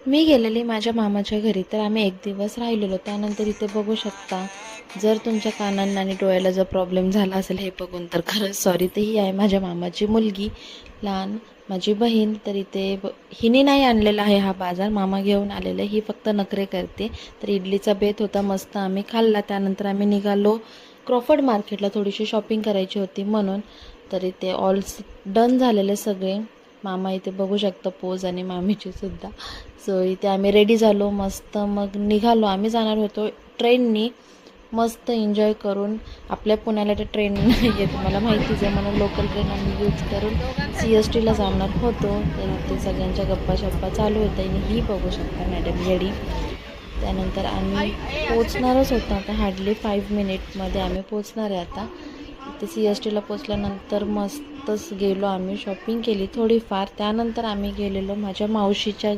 मी गेलेली माझ्या मामाच्या घरी, तर आम्ही एक दिवस राहिलेलो. त्यानंतर इथे बघू शकता, जर तुमच्या कानांना आणि डोळ्याला जर प्रॉब्लेम झाला असेल हे बघून, तर खरंच सॉरी. तर ही आहे माझ्या मामाची मुलगी लहान, माझी बहीण. तर इथे हिने नाही आणलेला आहे हा बाजार, मामा घेऊन आलेला आहे. ही फक्त नखरे करते. तर इडलीचा बेत होता मस्त, आम्ही खाल्ला. त्यानंतर आम्ही निघालो क्रॉफर्ड मार्केटला, थोडीशी शॉपिंग करायची होती म्हणून. तर इथे ऑल डन झालेले सगळे. मामा इथे बघू शकता पोज, आणि मामीची सुद्धा. सो इथे आम्ही रेडी झालो मस्त. मग निघालो. आम्ही जाणार होतो ट्रेननी, मस्त एन्जॉय करून. आपल्या पुण्याला ते ट्रेन येते मला माहितीच आहे, म्हणून लोकल ट्रेन आम्ही यूज करून CSTला जाणार होतो. तर इथे सगळ्यांच्या गप्पा शप्पा चालू होत्या, आणि ही बघू शकता मॅडम येडी. त्यानंतर आम्ही पोचणारच होतो आता, हार्डली 5 मिनिटमध्ये आम्ही पोचणार आहे आता. इथे CSTला पोचल्यानंतर मस्तच गेलो आम्ही, शॉपिंग केली थोडीफार. त्यानंतर आम्ही गेलेलो माझ्या मावशीच्या